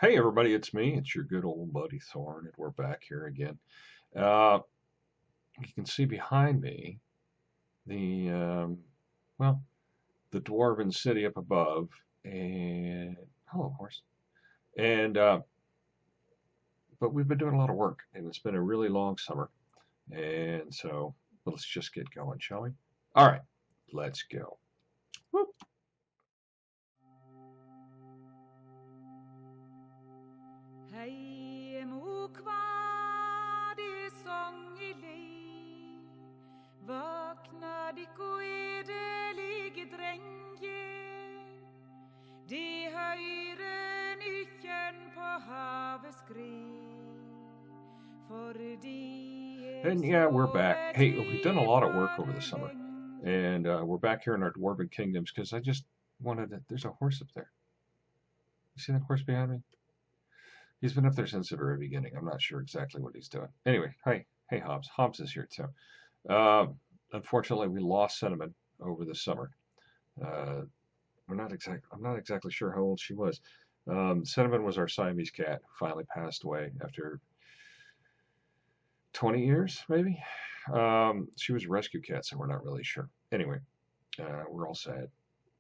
Hey everybody, it's me. It's your good old buddy Thorn, and we're back here again. Uh, you can see behind me the well, the dwarven city up above, and hello horse. And but we've been doing a lot of work, and it's been a really long summer, and so let's just get going, shall we? All right, let's go. Whoop. Hei mok var det sång i lei. Vakna dikko edelige drenge. De høyre nykken på havet skred. And yeah, we're back. Hey, we've done a lot of work over the summer, and we're back here in our dwarven kingdoms because I just wanted to. There's a horse up there. You see that horse behind me? He's been up there since the very beginning. I'm not sure exactly what he's doing. Anyway, hey Hobbs. Hobbs is here too. Uh, Unfortunately, we lost Cinnamon over the summer. Uh, I'm not exactly sure how old she was. Cinnamon was our Siamese cat who finally passed away after 20 years, maybe. She was a rescue cat, so we're not really sure. Anyway, we're all sad,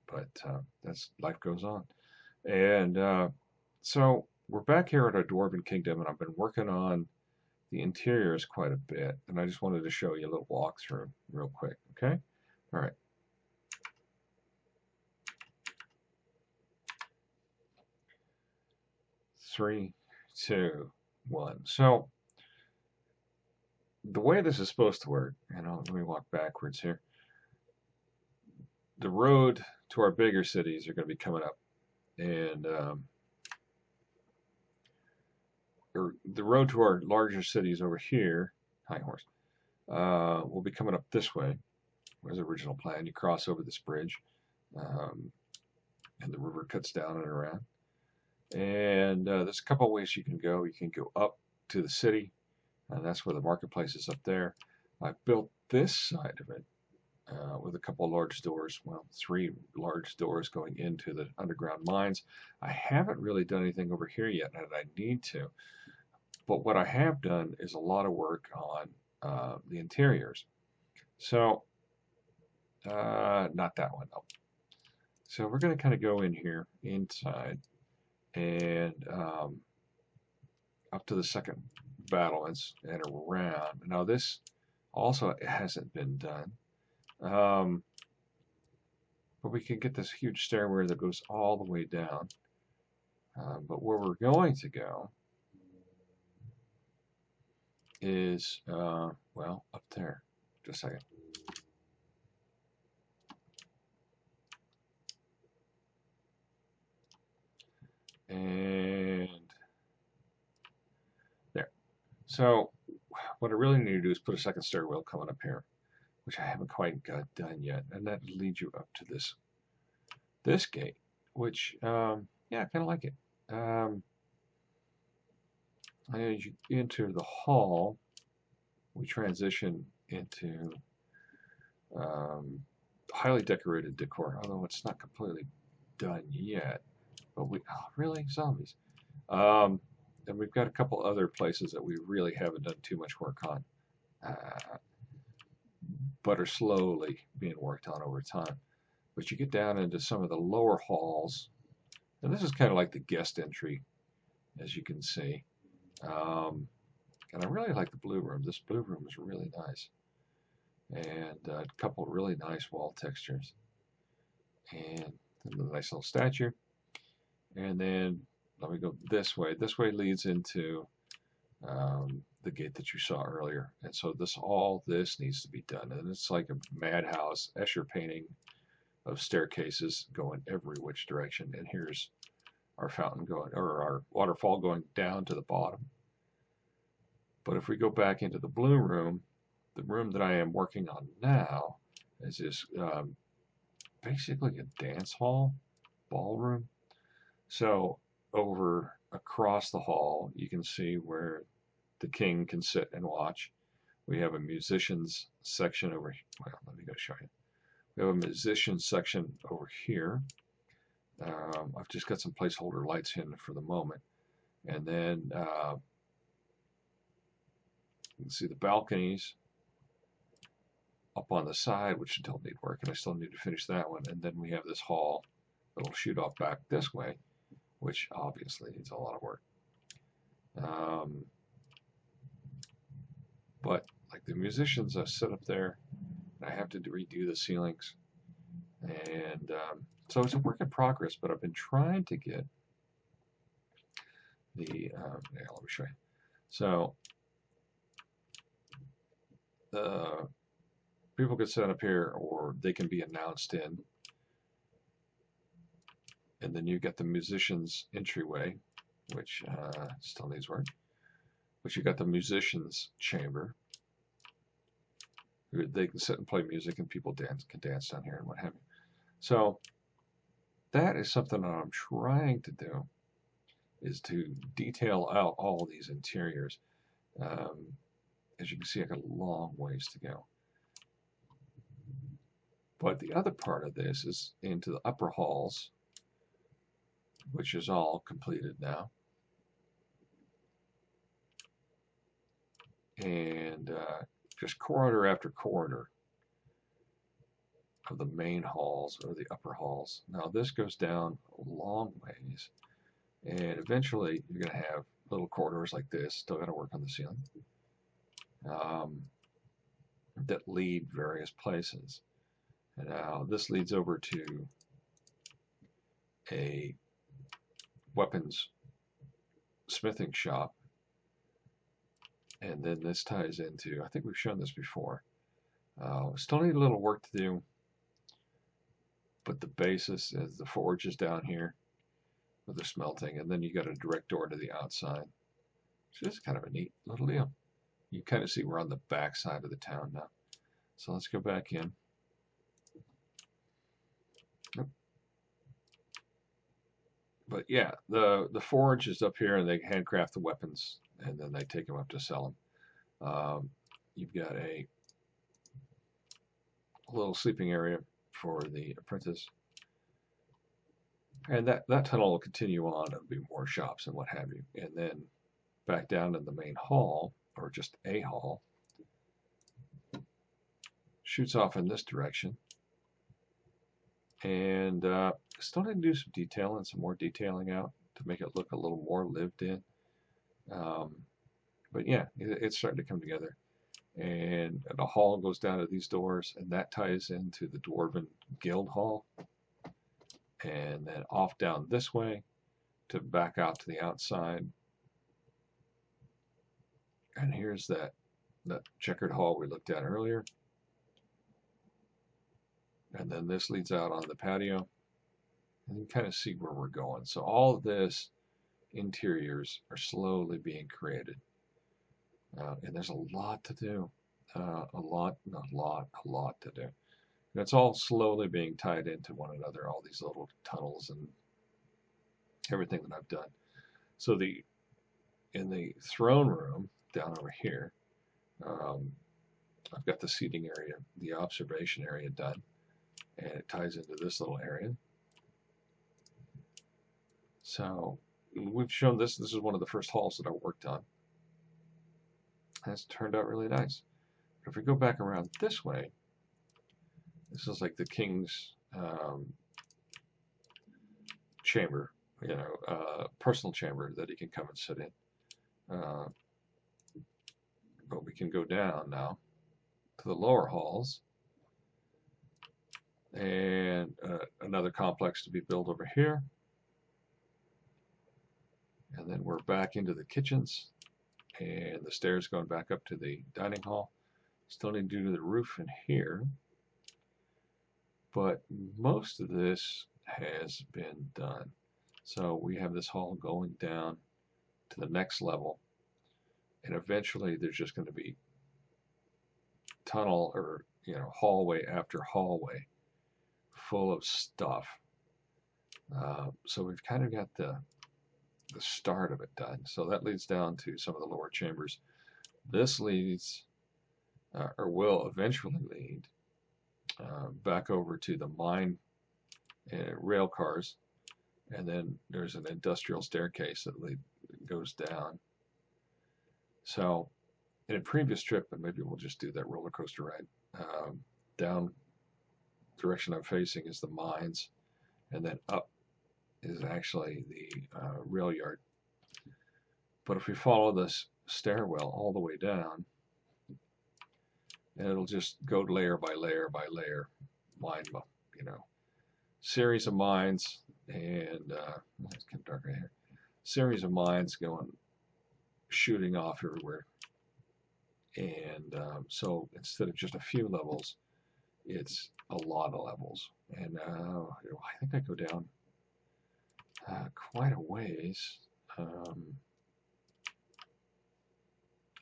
but that's life goes on. And so we're back here at our Dwarven Kingdom, and I've been working on the interiors quite a bit, and I just wanted to show you a little walkthrough real quick. Okay? All right. Three, two, one. So the way this is supposed to work, let me walk backwards here. The road to our bigger cities are going to be coming up, and or the road to our larger cities over here, hi horse, will be coming up this way. Was the original plan. You cross over this bridge, um, and the river cuts down and around. And there's a couple of ways you can go. You can go up to the city, and that's where the marketplace is up there. I built this side of it with a couple of large doors, well, three large doors going into the underground mines. I haven't really done anything over here yet, and I need to. But what I have done is a lot of work on the interiors. So, not that one, though. So we're going to kind of go in here inside and up to the second battlements and around. Now this also hasn't been done. But we can get this huge stairway that goes all the way down. But where we're going to go is, well, up there. Just a second. And there. So what I really need to do is put a second stairwell coming up here, which I haven't quite got done yet. And that leads you up to this gate, which, yeah, I kind of like it. As you enter the hall, we transition into highly decorated decor, although it's not completely done yet. But really zombies. Um, and we've got a couple other places that we really haven't done too much work on, but are slowly being worked on over time. But you get down into some of the lower halls, and this is kind of like the guest entry, as you can see. Um, and I really like the blue room. This blue room is really nice, and a couple of really nice wall textures, and a nice little statue. And then let me go this way. This way leads into the gate that you saw earlier. And so all this needs to be done. And it's like a madhouse Escher painting of staircases going every which direction. And here's our fountain going, or our waterfall going down to the bottom. But if we go back into the blue room, the room that I am working on now is this basically a dance hall, ballroom. So over across the hall, you can see where the king can sit and watch. We have a musicians section over here. Well, let me go show you. We have a musicians section over here. I've just got some placeholder lights in for the moment. And then you can see the balconies up on the side, which still need work, and I still need to finish that one. And then we have this hall that'll shoot off back this way, which obviously needs a lot of work. But like the musicians are set up there, I have to redo the ceilings, and so it's a work in progress. But I've been trying to get the yeah, let me show you. So people can set up here, or they can be announced in, and then you get the musicians entryway, which still needs work. But you got the musicians chamber. They can sit and play music, and people can dance down here and what have you. So that is something that I'm trying to do, is to detail out all these interiors. As you can see, I got a long ways to go. But the other part of this is into the upper halls, which is all completed now. And just corridor after corridor of the main halls or the upper halls. Now this goes down a long ways, and eventually you're going to have little corridors like this. Still got to work on the ceiling, that lead various places. And now this leads over to a weapons smithing shop, and then this ties into, I think we've shown this before. Still need a little work to do, but the basis is the forge is down here with the smelting, and then you got a direct door to the outside. So it's kind of a neat little deal. You kind of see we're on the back side of the town now. So let's go back in. But yeah, the forge is up here, and they handcraft the weapons, and then they take them up to sell them. You've got a little sleeping area for the apprentice, and that tunnel will continue on. There'll be more shops and what have you, and then back down to the main hall, or just a hall, shoots off in this direction, and still need to do some detailing, some more detailing out to make it look a little more lived in. But yeah, it's starting to come together. And the hall goes down to these doors, and that ties into the Dwarven Guild Hall. And then off down this way to back out to the outside. And here's that checkered hall we looked at earlier. And then this leads out on the patio. And you kind of see where we're going. So all of this interiors are slowly being created. And there's a lot to do. A lot to do. And it's all slowly being tied into one another, all these little tunnels and everything that I've done. So in the throne room down over here, I've got the seating area, the observation area done, and it ties into this little area. So we've shown this. This is one of the first halls that I worked on. And it's turned out really nice. But if we go back around this way, this is like the king's chamber, personal chamber that he can come and sit in. But we can go down now to the lower halls, and another complex to be built over here. And then we're back into the kitchens, and the stairs going back up to the dining hall. Still need to do the roof in here, but most of this has been done. So we have this hall going down to the next level, and eventually there's just going to be tunnel, or hallway after hallway full of stuff. So we've kind of got the start of it done. So that leads down to some of the lower chambers. This leads, or will eventually lead, back over to the mine and rail cars, and then there's an industrial staircase that goes down. So in a previous trip, and maybe we'll just do that roller coaster ride, down direction I'm facing is the mines, and then up is actually the rail yard. But if we follow this stairwell all the way down, and it'll just go layer by layer by layer, mine, you know, series of mines, and it's kind of dark right here. Series of mines going, shooting off everywhere. And so instead of just a few levels, it's a lot of levels. And I think I go down quite a ways.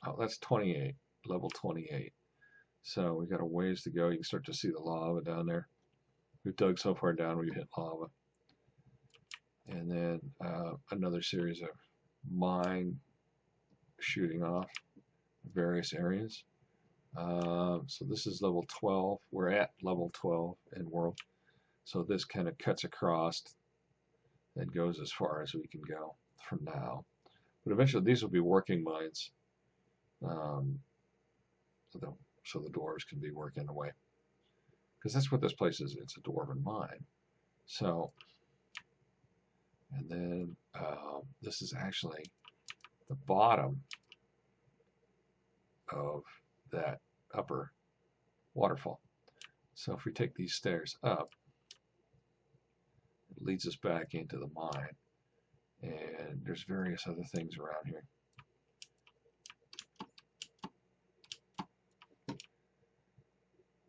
Oh, that's 28, level 28. So we got a ways to go. You can start to see the lava down there. We've dug so far down, we've hit lava. And then another series of mine shooting off various areas. So this is level 12. We're at level 12 in world. So this kind of cuts across and goes as far as we can go from now. But eventually these will be working mines. So the dwarves can be working away. Because that's what this place is. It's a dwarven mine. So, and then this is actually the bottom of that upper waterfall. So if we take these stairs up, it leads us back into the mine. And there's various other things around here.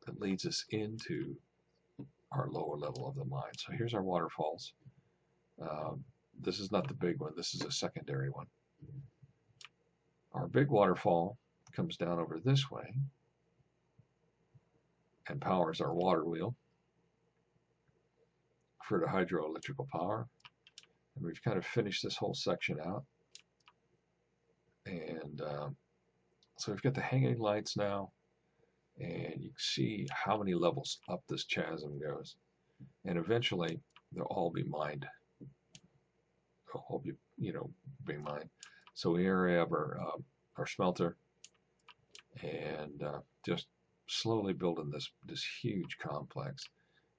That leads us into our lower level of the mine. So here's our waterfalls. This is not the big one. This is a secondary one. Our big waterfall comes down over this way and powers our water wheel for the hydroelectrical power. And we've kind of finished this whole section out. And so we've got the hanging lights now. And you can see how many levels up this chasm goes. And eventually, they'll all be mined. They'll all be, being mined. So we already have our smelter, and just slowly building this huge complex.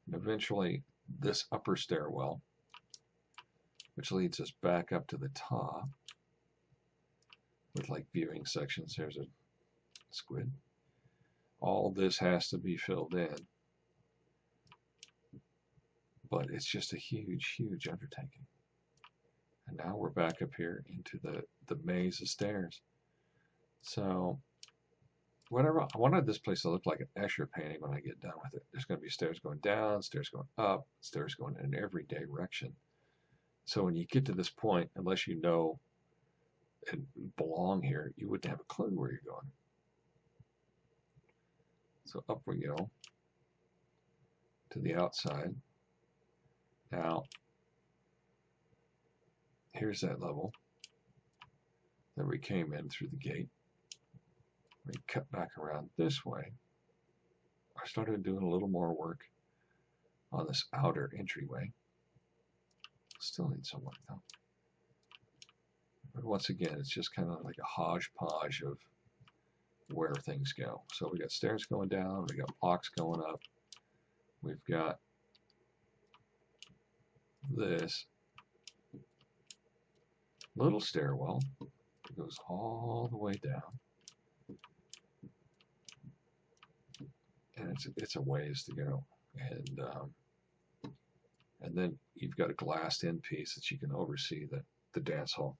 And eventually, this upper stairwell, which leads us back up to the top, with like viewing sections. There's a squid. All this has to be filled in, but it's just a huge, huge undertaking. And now we're back up here into the maze of stairs. So whatever, I wanted this place to look like an Escher painting when I get done with it. There's going to be stairs going down, stairs going up, stairs going in every direction. So when you get to this point, unless you know and belong here, you wouldn't have a clue where you're going. So up we go to the outside. Now, here's that level that we came in through the gate. We cut back around this way. I started doing a little more work on this outer entryway. Still need some work though. But once again, it's just kind of like a hodgepodge of where things go. So we got stairs going down, we got blocks going up, we've got this little stairwell that goes all the way down, and it's a ways to go. And then you've got a glassed in piece that you can oversee the dance hall.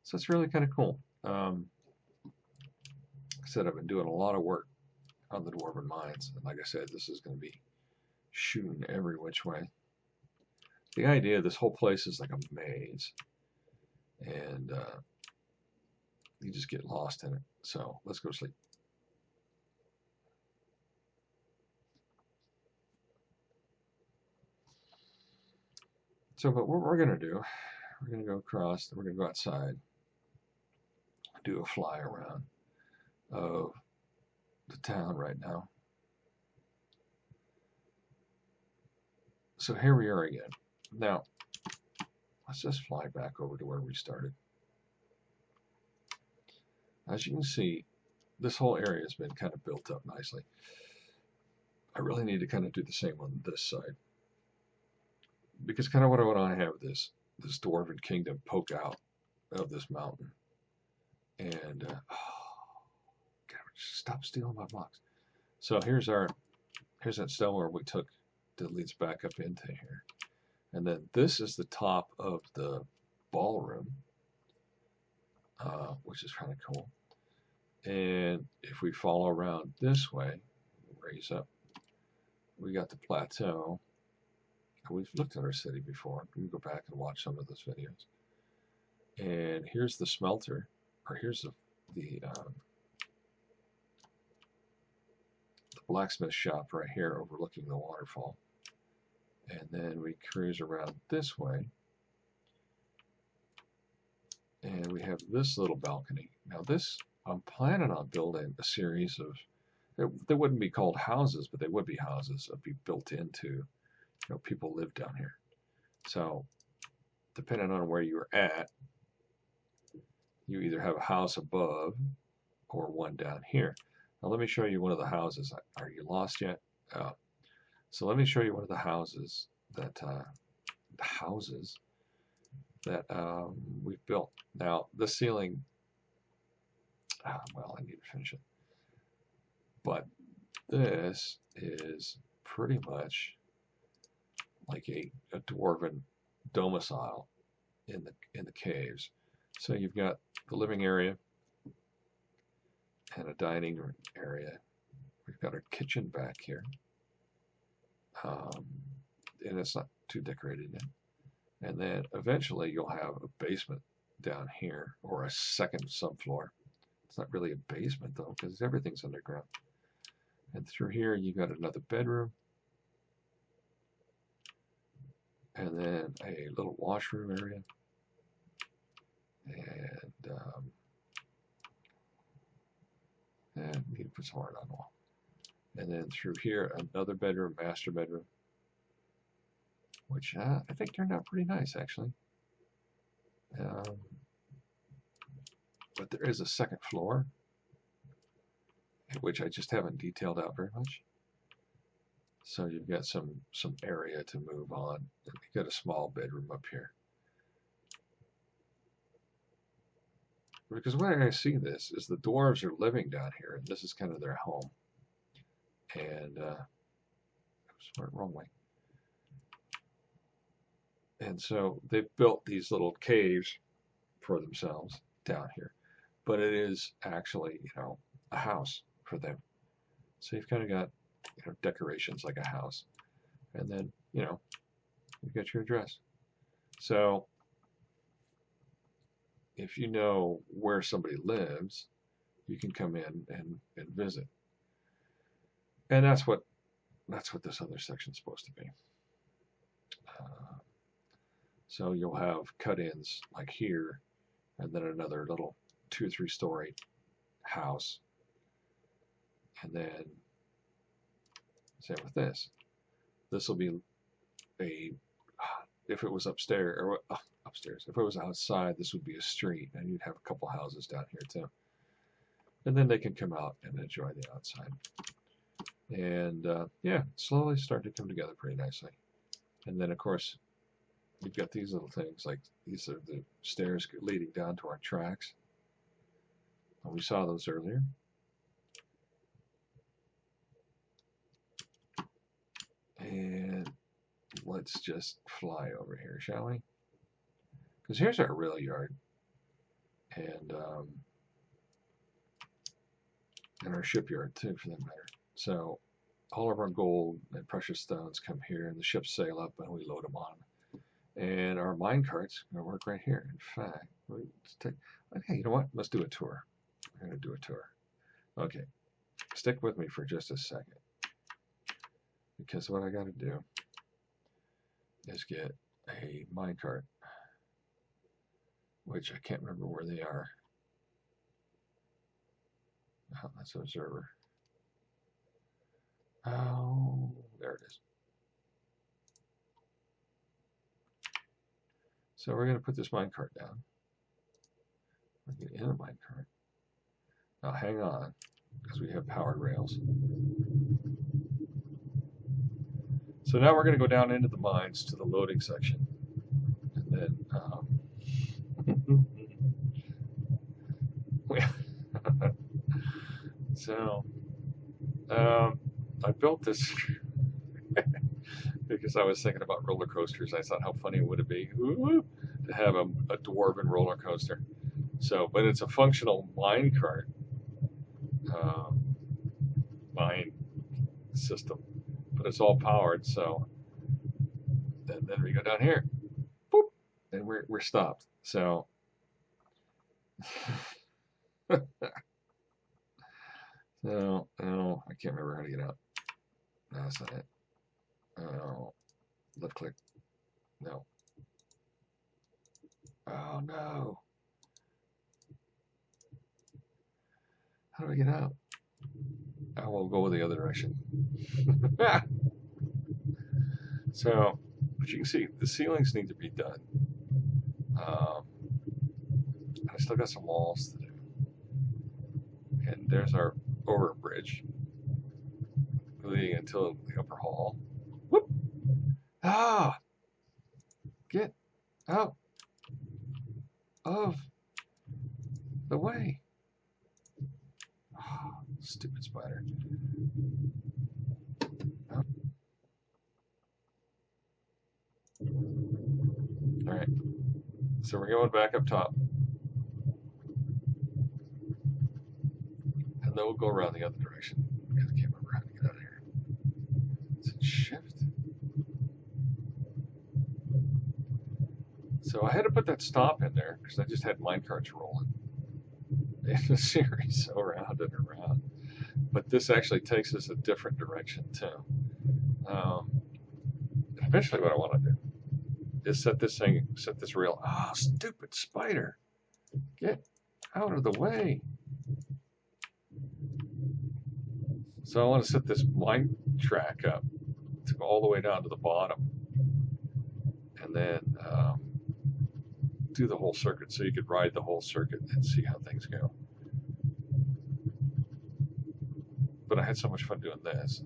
So it's really kind of cool. I said I've been doing a lot of work on the Dwarven Mines, and like I said, this is going to be shooting every which way. The idea of this whole place is like a maze, and you just get lost in it. So let's go to sleep. So, but what we're going to do, we're going to go across, we're going to go outside, do a fly around of the town right now. So here we are again. Now, let's just fly back over to where we started. As you can see, this whole area has been kind of built up nicely. I really need to kind of do the same on this side, because kind of what I want to have this dwarven kingdom poke out of this mountain. And God, stop stealing my blocks. So here's that stone where we took that leads back up into here, and then this is the top of the ballroom, which is kind of cool. And if we follow around this way, raise up, we got the plateau. We've looked at our city before. We can go back and watch some of those videos. And here's the smelter, or here's the blacksmith shop right here overlooking the waterfall. And then we cruise around this way, and we have this little balcony. Now this, I'm planning on building a series of, they wouldn't be called houses, but they would be houses that would be built into, people live down here. So depending on where you're at, you either have a house above or one down here. Now let me show you one of the houses. Are you lost yet? So let me show you one of the houses that we've built. Now the ceiling, well, I need to finish it. But this is pretty much like a dwarven domicile in the caves. So you've got the living area and a dining area. We've got our kitchen back here, and it's not too decorated yet. And then eventually you'll have a basement down here, or a second subfloor. It's not really a basement though, because everything's underground. And through here you got another bedroom, and then a little washroom area, and need to put some art on the wall. And then through here, another bedroom, master bedroom, which I think turned out pretty nice, actually. But there is a second floor, which I just haven't detailed out very much. So you've got some area to move on. You've got a small bedroom up here. Because when I see this is the dwarves are living down here, and this is kind of their home. And wrong way. And so they've built these little caves for themselves down here, but it is actually, a house for them. So you've kind of got, decorations like a house, and then, you've got your address. So if you know where somebody lives, you can come in and visit. And that's what this other section's supposed to be. So you'll have cut-ins like here, and then another little 2-3 story house, and then same with this. This will be if it was upstairs, or upstairs, if it was outside, this would be a street, and you'd have a couple houses down here too. And then they can come out and enjoy the outside. And yeah, slowly start to come together pretty nicely. And then of course, you've got these little things, like these are the stairs leading down to our tracks. And we saw those earlier. And let's just fly over here, shall we? Because here's our real yard. And our shipyard too, for that matter. So all of our gold and precious stones come here, and the ships sail up and we load them on. And our mine carts are going to work right here. In fact, okay, you know what? Let's do a tour. We're going to do a tour. Okay, stick with me for just a second, because what I got to do is get a mine cart, which I can't remember where they are. Oh, that's an observer. Oh, there it is. So we're going to put this minecart down. We're going to in the minecart. Now hang on, because we have powered rails. So now we're going to go down into the mines to the loading section. And then so I built this because I was thinking about roller coasters. I thought how funny would it be to have a dwarven roller coaster. So, but it's a functional mine cart mine system, but it's all powered. So then we go down here, boop, and we're stopped. So no, I can't remember how to get out. No, that's not it. Oh, left click. No. Oh no. How do I get out? I will go the other direction. So, as you can see, the ceilings need to be done. I still got some walls to do. And there's our overbridge leading into the upper hall. Whoop! Ah! Get out of the way. Oh, stupid spider. Oh. Alright. So we're going back up top. And then we'll go around the other direction. I can't remember how to get out of here. Is it shift? So I had to put that stop in there because I just had minecarts rolling in the series around and around. But this actually takes us a different direction too. Eventually what I want to do is set this rail. Ah, oh, stupid spider. Get out of the way. So I want to set this mine track up to go all the way down to the bottom. And then do the whole circuit so you could ride the whole circuit and see how things go. But I had so much fun doing this.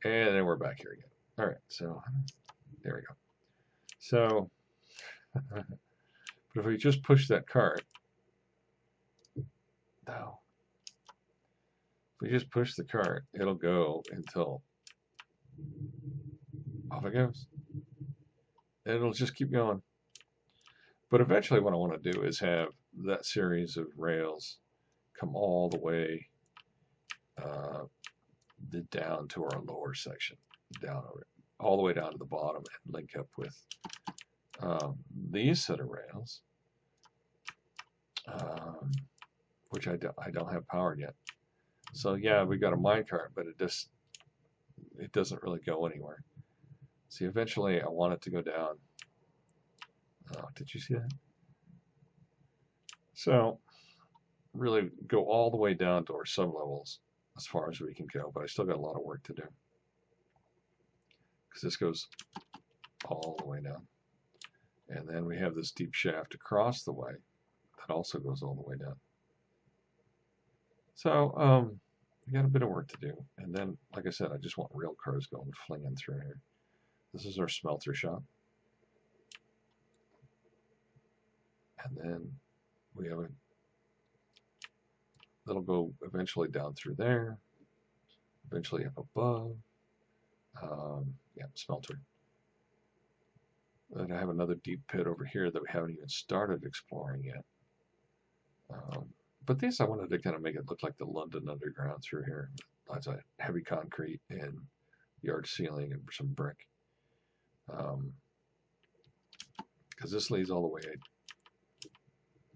And then we're back here again. All right, so there we go. So, but if we just push that cart, no. If we just push the cart, it'll go until off it goes. And it'll just keep going. But eventually what I want to do is have that series of rails come all the way down to our lower section, down over it, all the way down to the bottom and link up with these set of rails, which I don't have powered yet. So yeah, we got a minecart, but it doesn't really go anywhere. See, eventually I want it to go down. Oh, did you see that? So really go all the way down to our sublevels as far as we can go, but I still got a lot of work to do because this goes all the way down. And then we have this deep shaft across the way that also goes all the way down. So we got a bit of work to do. And then, like I said, I just want rail cars going flinging through here. This is our smelter shop. And then we have that'll go eventually down through there, eventually up above. Yeah, smelter. Then I have another deep pit over here that we haven't even started exploring yet. But this I wanted to kind of make it look like the London Underground through here. Lots of heavy concrete and yard ceiling and some brick. Because this leads all the way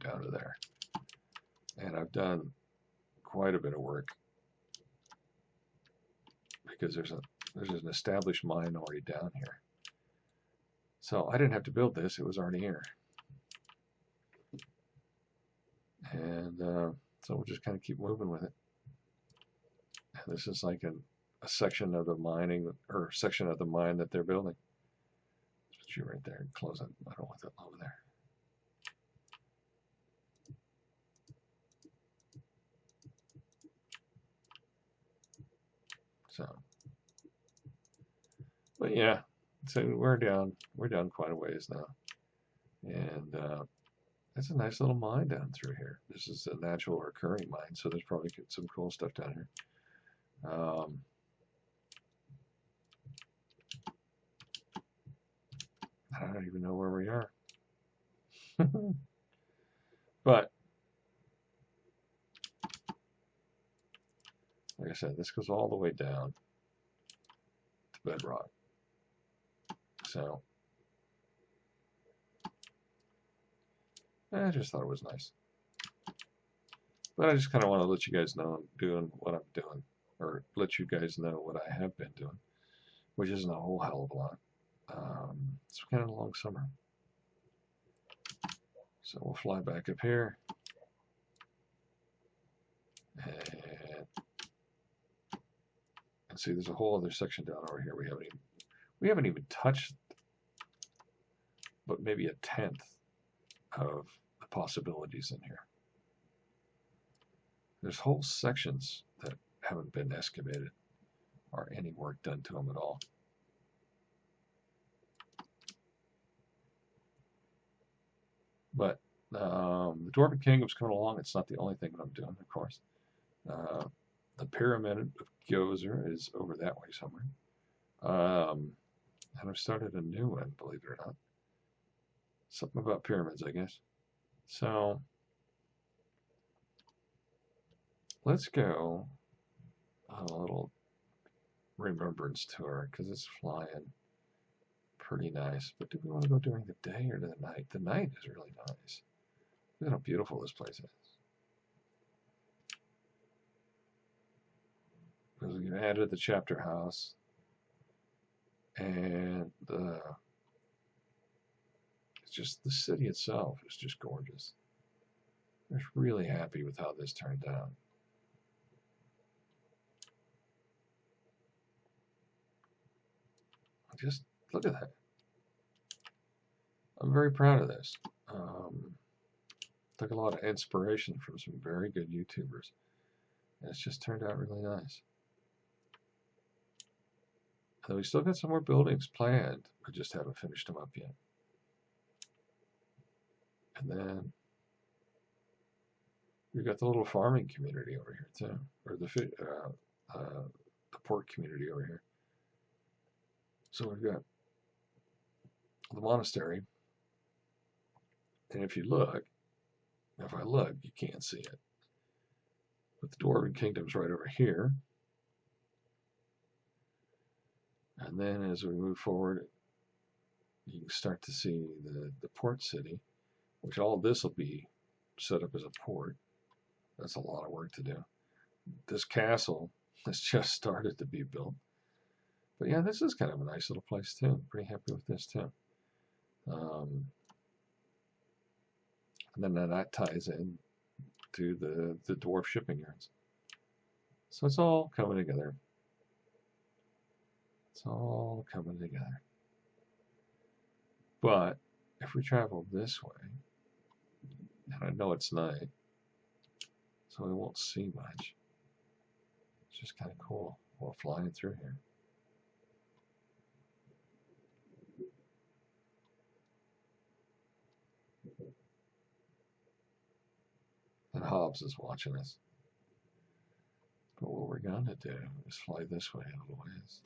down to there. And I've done quite a bit of work because there's an established mine already down here. So I didn't have to build this, it was already here. And so we'll just kind of keep moving with it. And this is like a section of the mining, or section of the mine that they're building. you right there and close it. I don't want that over there. So, but yeah, so we're down quite a ways now, and it's a nice little mine down through here. This is a natural occurring mine, so there's probably some cool stuff down here. I don't even know where we are. But like I said, this goes all the way down to bedrock. So I just thought it was nice. But I just kind of want to let you guys know I'm doing what I'm doing, or let you guys know what I have been doing, which isn't a whole hell of a lot. It's kind of a long summer. So we'll fly back up here. And see, there's a whole other section down over here we haven't even touched, but maybe a tenth of the possibilities in here. There's whole sections that haven't been excavated or any work done to them at all. But the Dwarven Kingdom's coming along. It's not the only thing that I'm doing, of course. The Pyramid of Gozer is over that way somewhere. And I've started a new one, believe it or not. Something about pyramids, I guess. So let's go on a little remembrance tour because it's flying pretty nice. But do we want to go during the day or the night? The night is really nice. Look at how beautiful this place is. Because we added the chapter house and it's just the city itself is just gorgeous. I'm just really happy with how this turned out. Just look at that. I'm very proud of this. Took a lot of inspiration from some very good YouTubers. And it's just turned out really nice. And we still got some more buildings planned. We just haven't finished them up yet. And then we've got the little farming community over here too, or the port community over here. So we've got the monastery, and if I look, you can't see it. But the Dwarven Kingdom's right over here. And then as we move forward, you can start to see the port city, which all of this will be set up as a port. That's a lot of work to do. This castle has just started to be built. But yeah, this is kind of a nice little place too. I'm pretty happy with this too. And then that ties in to the dwarf shipping yards. So it's all coming together. It's all coming together. But if we travel this way, and I know it's night, so we won't see much. It's just kind of cool while flying through here. And Hobbs is watching us. But what we're going to do is fly this way a little ways.